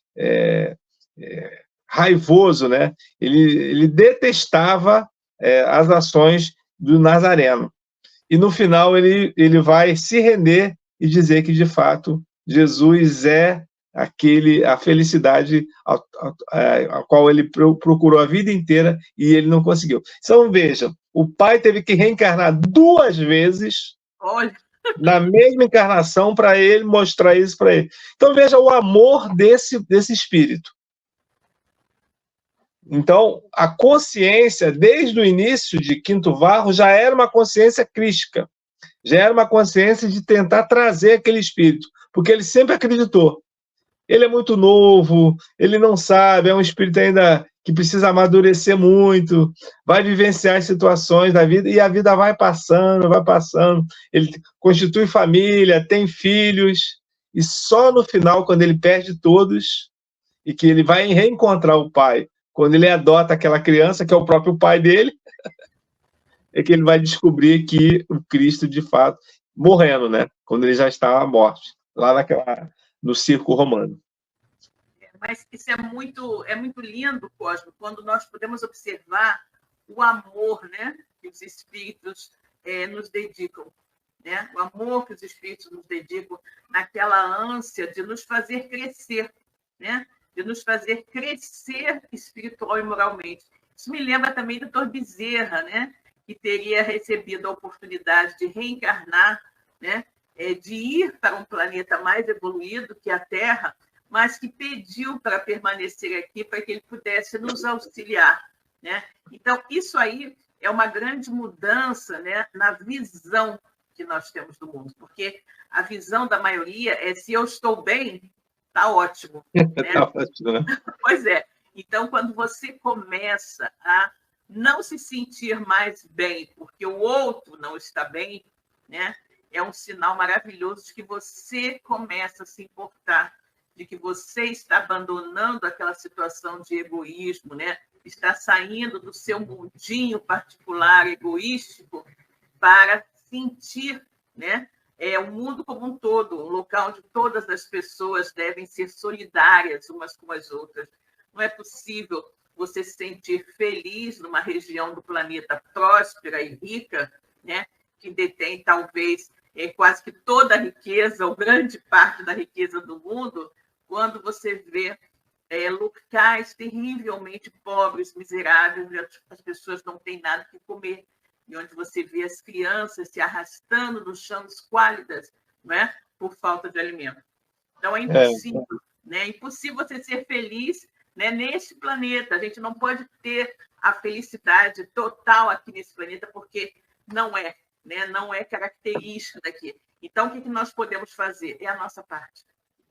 raivoso, né? Ele detestava as ações do Nazareno. E no final ele vai se render e dizer que, de fato, Jesus é a felicidade a qual ele procurou a vida inteira e ele não conseguiu. Então, vejam, o pai teve que reencarnar 2 vezes na mesma encarnação para ele mostrar isso para ele. Então, veja o amor desse espírito. Então, a consciência, desde o início de Quinto Varro, já era uma consciência crística, já era uma consciência de tentar trazer aquele espírito, porque ele sempre acreditou. Ele é muito novo, ele não sabe, é um espírito ainda que precisa amadurecer muito, vai vivenciar as situações da vida, e a vida vai passando, ele constitui família, tem filhos, e só no final, quando ele perde todos, e que ele vai reencontrar o pai, quando ele adota aquela criança, que é o próprio pai dele, é que ele vai descobrir que o Cristo, de fato, morrendo, né? Quando ele já está à morte, lá no circo romano. Mas isso é muito lindo, Cosmo, quando nós podemos observar o amor, né, que os espíritos nos dedicam, né? O amor que os espíritos nos dedicam naquela ânsia de nos fazer crescer, né? De nos fazer crescer espiritual e moralmente. Isso me lembra também do Dr. Bezerra, né? Que teria recebido a oportunidade de reencarnar, né? De ir para um planeta mais evoluído que a Terra, mas que pediu para permanecer aqui para que ele pudesse nos auxiliar, né? Então, isso aí é uma grande mudança, né, na visão que nós temos do mundo, porque a visão da maioria é: se eu estou bem, está ótimo. Né? Tá ótimo, né? Pois é. Então, quando você começa a não se sentir mais bem porque o outro não está bem, né, é um sinal maravilhoso de que você começa a se importar, de que você está abandonando aquela situação de egoísmo, né? Está saindo do seu mundinho particular, egoístico, para sentir, né, o mundo como um todo, um local onde todas as pessoas devem ser solidárias umas com as outras. Não é possível você se sentir feliz numa região do planeta próspera e rica, né, que detém talvez quase que toda a riqueza, ou grande parte da riqueza do mundo, quando você vê locais terrivelmente pobres, miseráveis, onde as pessoas não têm nada que comer, e onde você vê as crianças se arrastando no chão esquálidas, né, por falta de alimento. Então, é impossível, né? É impossível você ser feliz, né, neste planeta. A gente não pode ter a felicidade total aqui nesse planeta, porque não é, né? Não é característica daqui. Então, o que nós podemos fazer? É a nossa parte,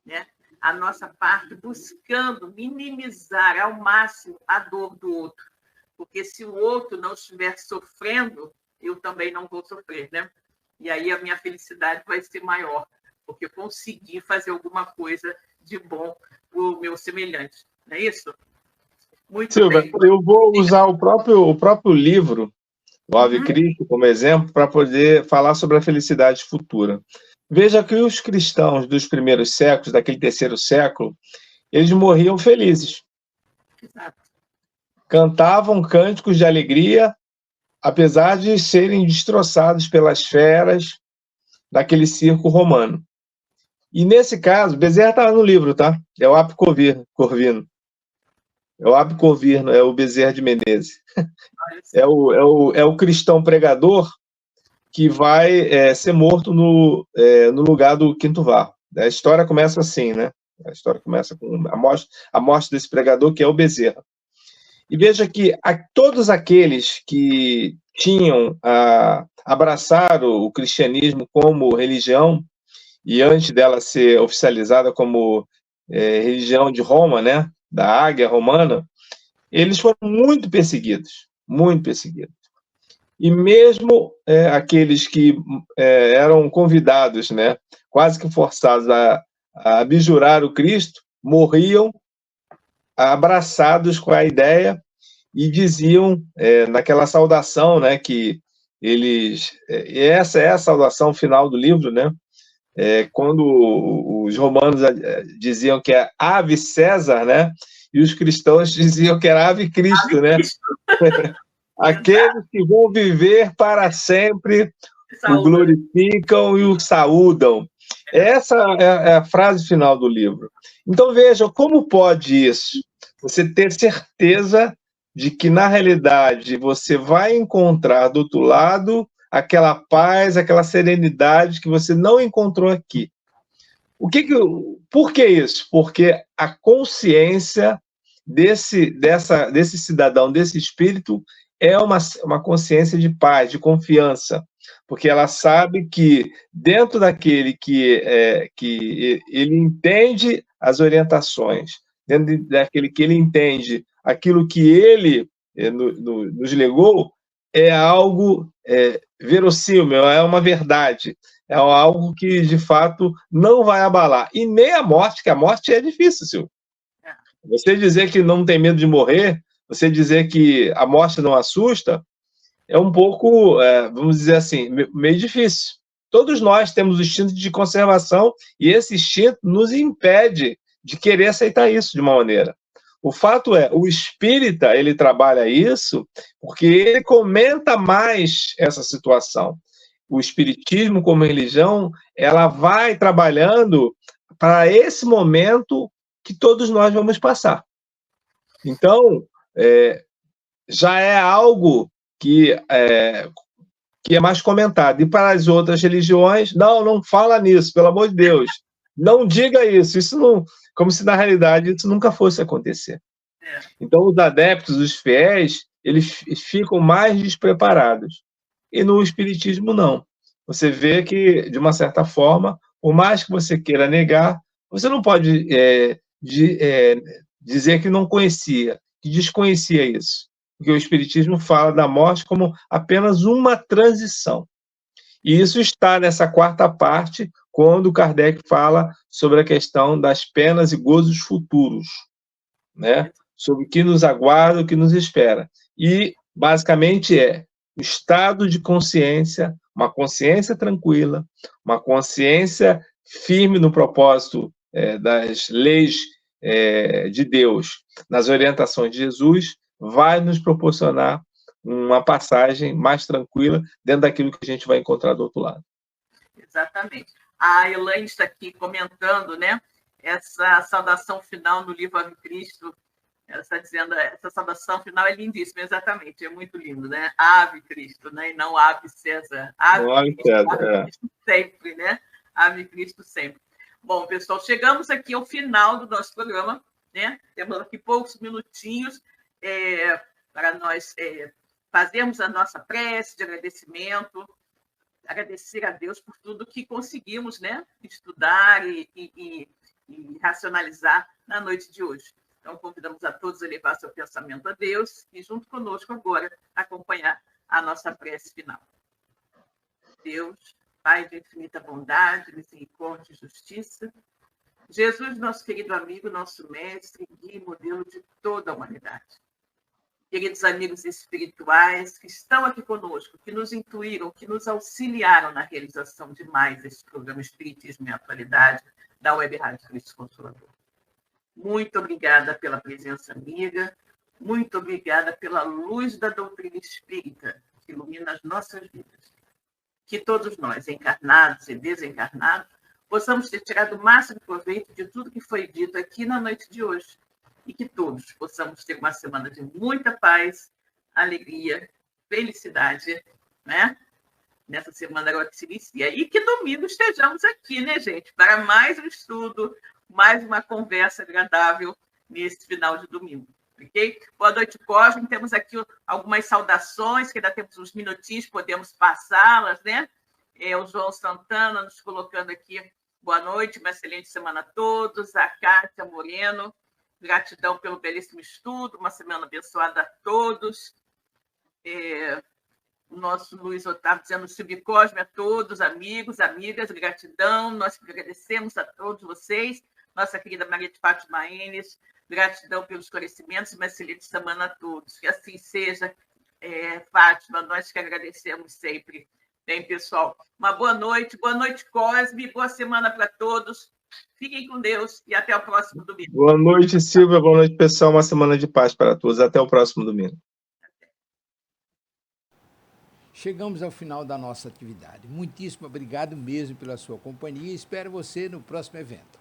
né? A nossa parte buscando minimizar ao máximo a dor do outro. Porque se o outro não estiver sofrendo, eu também não vou sofrer, né? E aí a minha felicidade vai ser maior, porque eu consegui fazer alguma coisa de bom para o meu semelhante. Não é isso? Muito Silvia, bem. eu vou usar o próprio livro, o Ave Cristo, como exemplo, para poder falar sobre a felicidade futura. Veja que os cristãos dos primeiros séculos, daquele terceiro século, eles morriam felizes. Exato. Cantavam cânticos de alegria, apesar de serem destroçados pelas feras daquele circo romano. E nesse caso, Bezerra estava no livro, tá? É o Apio Corvino. É o Apio Corvino, é o Bezerra de Menezes. É o cristão pregador que vai ser morto no lugar do Quinto Varro. A história começa assim, né? A história começa com a morte desse pregador, que é o Bezerra. E veja que todos aqueles que tinham abraçado o cristianismo como religião, e antes dela ser oficializada como religião de Roma, né, da Águia Romana, eles foram muito perseguidos, muito perseguidos. E mesmo aqueles que eram convidados, né, quase que forçados a abjurar o Cristo, morriam abraçados com a ideia e diziam naquela saudação, né, que eles... essa é a saudação final do livro, né? Quando os romanos diziam que é Ave César, né? E os cristãos diziam que era Ave Cristo, Ave né? Cristo. Aqueles que vão viver para sempre o glorificam e o saúdam. Essa é a frase final do livro. Então, veja, como pode isso? Você ter certeza de que, na realidade, você vai encontrar do outro lado aquela paz, aquela serenidade que você não encontrou aqui. Por que isso? Porque a consciência desse cidadão, desse espírito, é uma consciência de paz, de confiança, porque ela sabe que dentro daquele que ele entende as orientações, dentro daquele que ele entende aquilo que ele nos legou, é algo verossímil, é uma verdade, é algo que, de fato, não vai abalar. E nem a morte, que a morte é difícil, Silvio. Você dizer que não tem medo de morrer, você dizer que a morte não assusta, é um pouco, vamos dizer assim, meio difícil. Todos nós temos o instinto de conservação e esse instinto nos impede de querer aceitar isso de uma maneira. O fato é, o espírita, ele trabalha isso porque ele comenta mais essa situação. O espiritismo, como religião, ela vai trabalhando para esse momento que todos nós vamos passar. Então, já é algo que é mais comentado. E para as outras religiões, não fala nisso, pelo amor de Deus. Não diga isso. Isso não, como se, na realidade, isso nunca fosse acontecer. Então, os adeptos, os fiéis, eles ficam mais despreparados. E no espiritismo, não. Você vê que, de uma certa forma, por mais que você queira negar, você não pode dizer que não conhecia, que desconhecia isso. porque o Espiritismo fala da morte como apenas uma transição. E isso está nessa quarta parte, quando Kardec fala sobre a questão das penas e gozos futuros, né? Sobre o que nos aguarda, o que nos espera. E, basicamente, é o estado de consciência, uma consciência tranquila, uma consciência firme no propósito das leis de Deus, nas orientações de Jesus, vai nos proporcionar uma passagem mais tranquila dentro daquilo que a gente vai encontrar do outro lado. Exatamente. A Elaine está aqui comentando, né? Essa saudação final no livro Ave Cristo. Ela está dizendo, essa saudação final é lindíssima, exatamente, é muito lindo, né? Ave Cristo, né? E não Ave César. Ave Cristo sempre, né? Ave Cristo sempre. Bom, pessoal, chegamos aqui ao final do nosso programa, né? Temos aqui poucos minutinhos para nós fazermos a nossa prece de agradecimento, agradecer a Deus por tudo que conseguimos, né? Estudar e racionalizar na noite de hoje. Então, convidamos a todos a levar seu pensamento a Deus e, junto conosco agora, acompanhar a nossa prece final. Deus, Pai de infinita bondade, misericórdia e justiça, Jesus, nosso querido amigo, nosso mestre, guia e modelo de toda a humanidade. Queridos amigos espirituais que estão aqui conosco, que nos intuíram, que nos auxiliaram na realização de mais esse programa Espiritismo em Atualidade da Web Rádio Cristo Consolador. Muito obrigada pela presença amiga, muito obrigada pela luz da doutrina espírita que ilumina as nossas vidas. Que todos nós, encarnados e desencarnados, possamos ter tirado o máximo proveito de tudo que foi dito aqui na noite de hoje e que todos possamos ter uma semana de muita paz, alegria, felicidade, né? Nessa semana agora que se inicia. E que domingo estejamos aqui, né, gente? Para mais um estudo, mais uma conversa agradável nesse final de domingo. Ok? Boa noite, Cosme. Temos aqui algumas saudações, que ainda temos uns minutinhos, podemos passá-las, né? O João Santana nos colocando aqui, boa noite, uma excelente semana a todos. A Kátia Moreno, gratidão pelo belíssimo estudo, uma semana abençoada a todos. O nosso Luiz Otávio dizendo Silvio Cosme a todos, amigos, amigas, gratidão. Nós agradecemos a todos vocês. Nossa querida Maria de Fátima Enes, gratidão pelos esclarecimentos, uma excelente semana a todos. Que assim seja, Fátima, nós que agradecemos sempre. Bem, pessoal, uma boa noite Cosme, boa semana para todos. Fiquem com Deus e até o próximo domingo. Boa noite, Silvia, boa noite, pessoal, uma semana de paz para todos. Até o próximo domingo. Chegamos ao final da nossa atividade. Muitíssimo obrigado mesmo pela sua companhia e espero você no próximo evento.